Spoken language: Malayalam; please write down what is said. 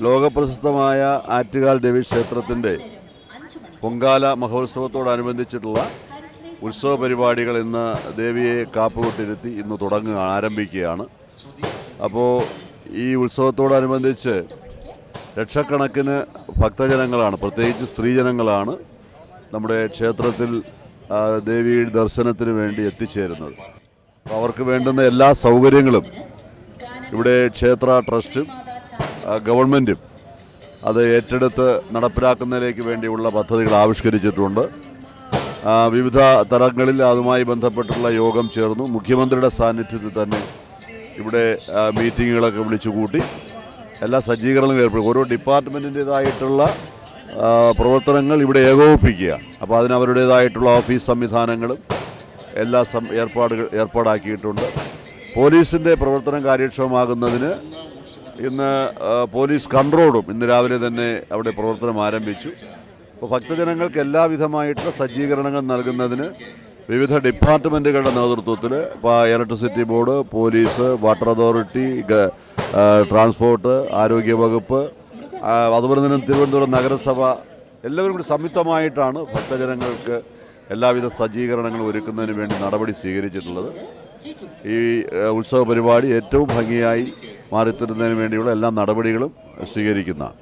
ലോകപ്രശസ്തമായ ആറ്റുകാൽ ദേവി ക്ഷേത്രത്തിൻ്റെ പൊങ്കാല മഹോത്സവത്തോടനുബന്ധിച്ചിട്ടുള്ള ഉത്സവ പരിപാടികൾ ഇന്ന് ദേവിയെ കാപ്പുകൊട്ടിരുത്തി ഇന്ന് ആരംഭിക്കുകയാണ്. അപ്പോൾ ഈ ഉത്സവത്തോടനുബന്ധിച്ച് ലക്ഷക്കണക്കിന് ഭക്തജനങ്ങളാണ്, പ്രത്യേകിച്ച് സ്ത്രീജനങ്ങളാണ് നമ്മുടെ ക്ഷേത്രത്തിൽ ദേവി ദർശനത്തിന് വേണ്ടി എത്തിച്ചേരുന്നത്. അവർക്ക് വേണ്ടുന്ന എല്ലാ സൗകര്യങ്ങളും ഇവിടെ ക്ഷേത്ര ട്രസ്റ്റും ഗവൺമെൻറ്റും അത് ഏറ്റെടുത്ത് നടപ്പിലാക്കുന്നതിലേക്ക് വേണ്ടിയുള്ള പദ്ധതികൾ ആവിഷ്കരിച്ചിട്ടുണ്ട്. വിവിധ തലങ്ങളിൽ അതുമായി ബന്ധപ്പെട്ടുള്ള യോഗം ചേർന്നു. മുഖ്യമന്ത്രിയുടെ സാന്നിധ്യത്തിൽ തന്നെ ഇവിടെ മീറ്റിങ്ങുകളൊക്കെ വിളിച്ചുകൂട്ടി എല്ലാ സജ്ജീകരണങ്ങളും ഏർപ്പെടും. ഓരോ ഡിപ്പാർട്ട്മെൻറ്റിൻ്റേതായിട്ടുള്ള പ്രവർത്തനങ്ങൾ ഇവിടെ ഏകോപിപ്പിക്കുക. അപ്പോൾ അതിന് അവരുടേതായിട്ടുള്ള ഓഫീസ് സംവിധാനങ്ങളും എല്ലാ ഏർപ്പാടാക്കിയിട്ടുണ്ട്. പോലീസിൻ്റെ പ്രവർത്തനം കാര്യക്ഷമമാകുന്നതിന് ഇന്ന് പോലീസ് കൺട്രോളും ഇന്ന് രാവിലെ തന്നെ അവിടെ പ്രവർത്തനം ആരംഭിച്ചു. അപ്പോൾ ഭക്തജനങ്ങൾക്ക് എല്ലാവിധമായിട്ടുള്ള സജ്ജീകരണങ്ങൾ നൽകുന്നതിന് വിവിധ ഡിപ്പാർട്ട്മെൻറ്റുകളുടെ നേതൃത്വത്തിൽ ഇപ്പോൾ electricity board, police, water authority, transport, ആരോഗ്യവകുപ്പ്, അതുപോലെ തന്നെ തിരുവനന്തപുരം നഗരസഭ എല്ലാവരും കൂടി സംയുക്തമായിട്ടാണ് ഭക്തജനങ്ങൾക്ക് എല്ലാവിധ സജ്ജീകരണങ്ങളും ഒരുക്കുന്നതിന് വേണ്ടി നടപടി സ്വീകരിച്ചിട്ടുള്ളത്. ഈ ഉത്സവ പരിപാടി ഏറ്റവും ഭംഗിയായി മാറിത്തരുന്നതിന് വേണ്ടിയുള്ള എല്ലാ നടപടികളും സ്വീകരിക്കുന്നതാണ്.